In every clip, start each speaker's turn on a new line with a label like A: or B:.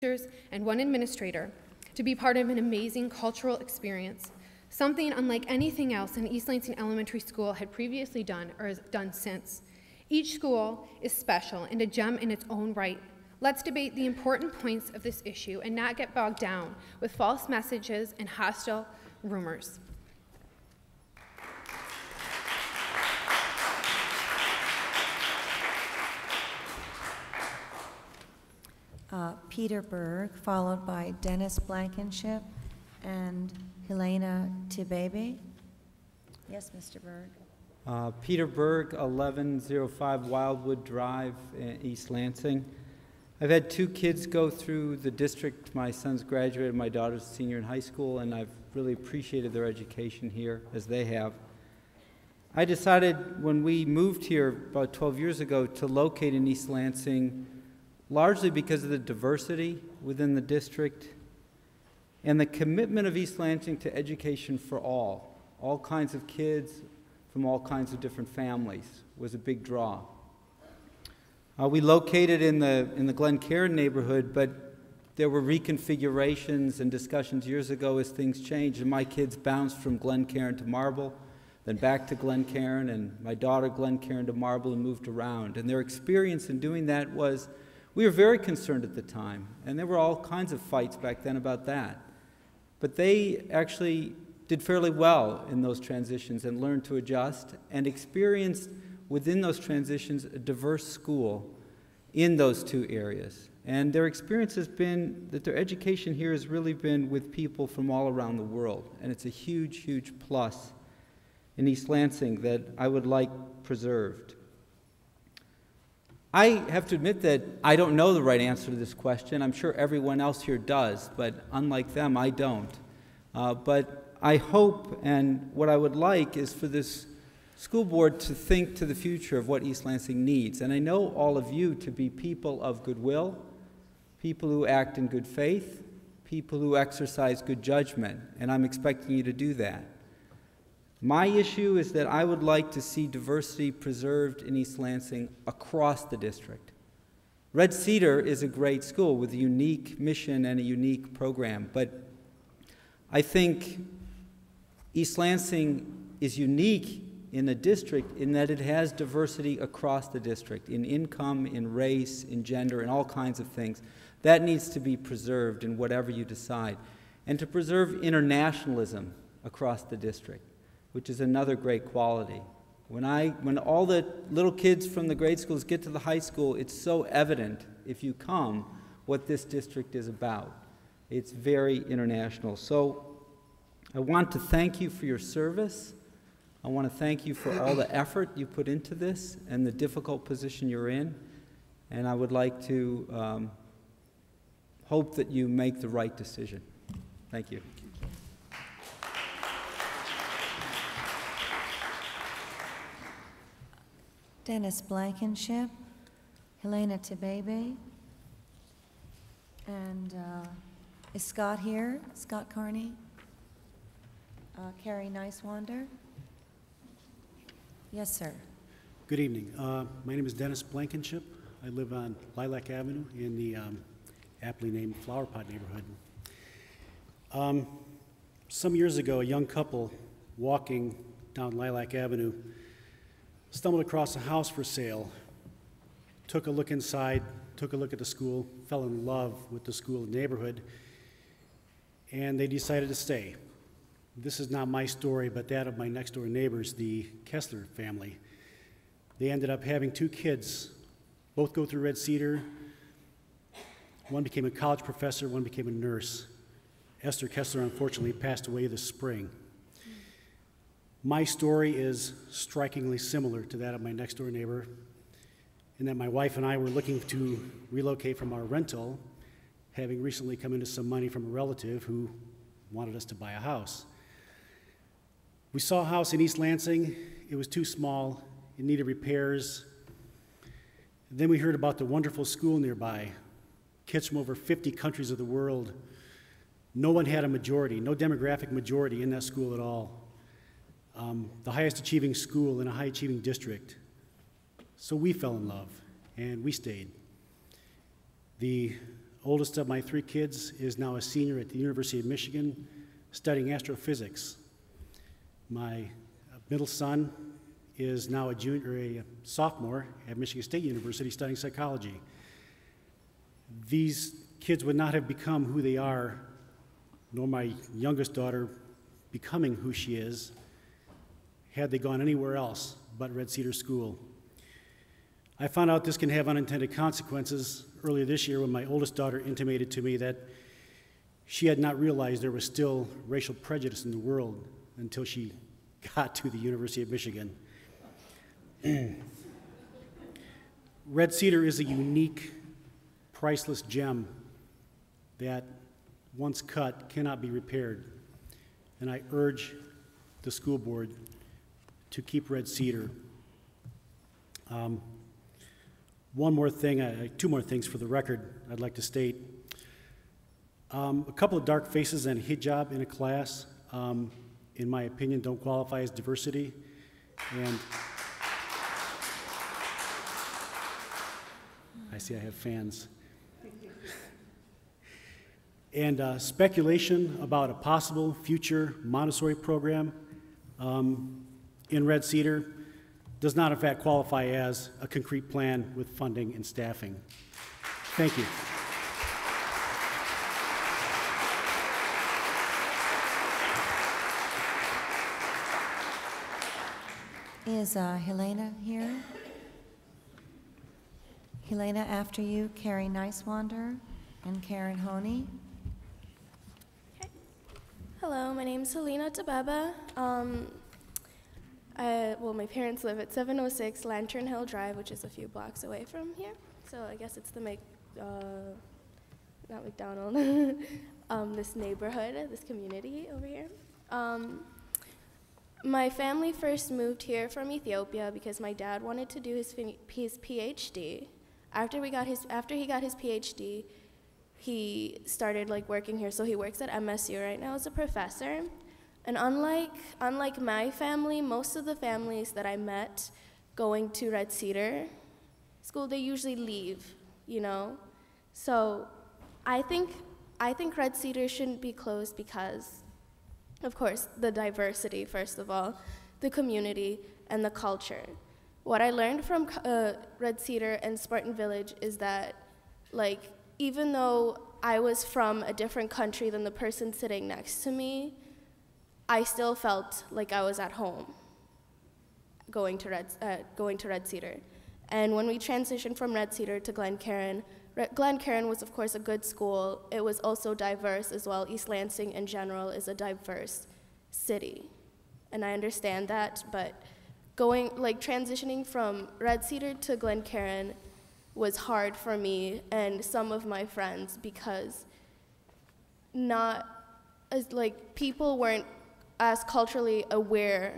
A: teachers, and one administrator to be part of an amazing cultural experience, something unlike anything else an East Lansing Elementary School had previously done or has done since. Each school is special and a gem in its own right. Let's debate the important points of this issue and not get bogged down with false messages and hostile rumors.
B: Peter Berg, followed by Dennis Blankenship and Helena Tibebe. Yes, Mr. Berg.
C: Peter Berg, 1105 Wildwood Drive, East Lansing. I've had two kids go through the district. My son's graduated, my daughter's a senior in high school, and I've really appreciated their education here, as they have. I decided when we moved here about 12 years ago to locate in East Lansing, largely because of the diversity within the district and the commitment of East Lansing to education for all kinds of kids from all kinds of different families was a big draw. We located in the Glen Cairn neighborhood, but there were reconfigurations and discussions years ago as things changed, and my kids bounced from Glen Cairn to Marble, then back to Glen Cairn, and my daughter Glen Cairn to Marble, and moved around. And their experience in doing that was, we were very concerned at the time, and there were all kinds of fights back then about that. But they actually did fairly well in those transitions and learned to adjust and experienced within those transitions a diverse school in those two areas. And their experience has been that their education here has really been with people from all around the world. And it's a huge, huge plus in East Lansing that I would like preserved. I have to admit that I don't know the right answer to this question. I'm sure everyone else here does, but unlike them, I don't. But I hope, and what I would like is for this school board to think to the future of what East Lansing needs. And I know all of you to be people of goodwill, people who act in good faith, people who exercise good judgment, and I'm expecting you to do that. My issue is that I would like to see diversity preserved in East Lansing across the district. Red Cedar is a great school with a unique mission and a unique program, but I think East Lansing is unique in the district in that it has diversity across the district, in income, in race, in gender, in all kinds of things. That needs to be preserved in whatever you decide. And to preserve internationalism across the district, which is another great quality. When all the little kids from the grade schools get to the high school, it's so evident, if you come, what this district is about. It's very international. So I want to thank you for your service. I want to thank you for all the effort you put into this and the difficult position you're in. And I would like to hope that you make the right decision. Thank you.
B: Dennis Blankenship, Helena Tibebe, and is Scott here? Scott Carney? Carrie Nicewander? Yes, sir.
D: Good evening. My name is Dennis Blankenship. I live on Lilac Avenue in the aptly named Flower Pot neighborhood. Some years ago, a young couple walking down Lilac Avenue stumbled across a house for sale, took a look inside, took a look at the school, fell in love with the school and neighborhood, and they decided to stay. This is not my story, but that of my next-door neighbors, the Kessler family. They ended up having two kids, both go through Red Cedar. One became a college professor, one became a nurse. Esther Kessler, unfortunately, passed away this spring. My story is strikingly similar to that of my next-door neighbor, in that my wife and I were looking to relocate from our rental, having recently come into some money from a relative who wanted us to buy a house. We saw a house in East Lansing. It was too small. It needed repairs. Then we heard about the wonderful school nearby, kids from over 50 countries of the world. No one had a majority, no demographic majority in that school at all. The highest achieving school in a high achieving district. So we fell in love, and we stayed. The oldest of my 3 kids is now a senior at the University of Michigan studying astrophysics. My middle son is now a sophomore at Michigan State University studying psychology. These kids would not have become who they are, nor my youngest daughter becoming who she is, had they gone anywhere else but Red Cedar School. I found out this can have unintended consequences earlier this year when my oldest daughter intimated to me that she had not realized there was still racial prejudice in the world until she got to the University of Michigan. Red Cedar is a unique, priceless gem that, once cut, cannot be repaired. And I urge the school board to keep Red Cedar. One more thing, 2 more things for the record I'd like to state. A couple of dark faces and hijab in a class, in my opinion, don't qualify as diversity. And I see I have fans. And speculation about a possible future Montessori program in Red Cedar does not, in fact, qualify as a concrete plan with funding and staffing. Thank you.
B: Is Helena here? Helena, after you, Carrie Nicewander and Karen Honey.
E: Okay. Hello, my name is Helena Tabeba. Well, my parents live at 706 Lantern Hill Drive, which is a few blocks away from here. So I guess it's the not McDonald, this neighborhood, this community over here. My family first moved here from Ethiopia because my dad wanted to do his PhD. After he got his PhD, he started working here. So he works at MSU right now as a professor. And unlike my family, most of the families that I met going to Red Cedar School, they usually leave, you know? So I think Red Cedar shouldn't be closed because, of course, the diversity, first of all, the community, and the culture. What I learned from Red Cedar and Spartan Village is that, even though I was from a different country than the person sitting next to me, I still felt like I was at home going to Red Cedar. And when we transitioned from Red Cedar to Glen Karen was, of course, a good school. It was also diverse as well. East Lansing, in general, is a diverse city. And I understand that, but transitioning from Red Cedar to Glen Karen was hard for me and some of my friends because people weren't as culturally aware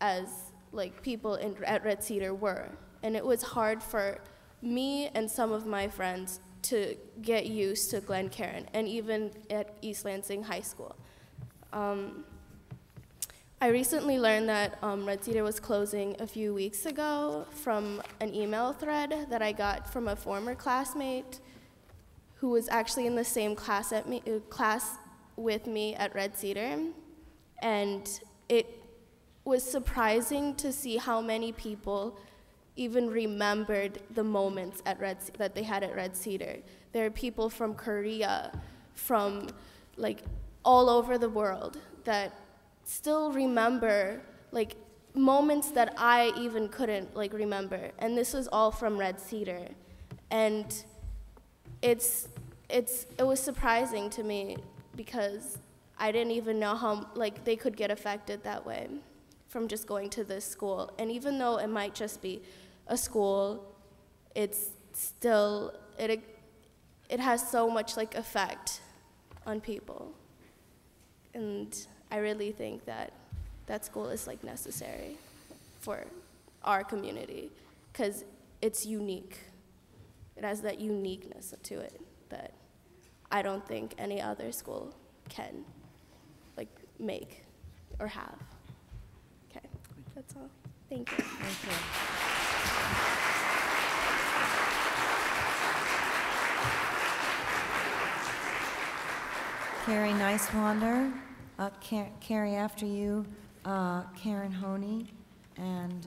E: as people at Red Cedar were. And it was hard for me and some of my friends to get used to Glen Karen and even at East Lansing High School. I recently learned that Red Cedar was closing a few weeks ago from an email thread that I got from a former classmate who was actually in the same class with me at Red Cedar. And it was surprising to see how many people even remembered the moments that they had at Red Cedar. There are people from Korea, from all over the world that still remember moments that I even couldn't remember. And this was all from Red Cedar. And it was surprising to me because I didn't even know how they could get affected that way from just going to this school. And even though it might just be a school, it's still, it has so much effect on people. And I really think that that school is necessary for our community because it's unique. It has that uniqueness to it that I don't think any other school can make or have. Okay, that's all. Thank you.
B: Thank you. Carrie Nicewander. Carrie, after you, Karen Honey, and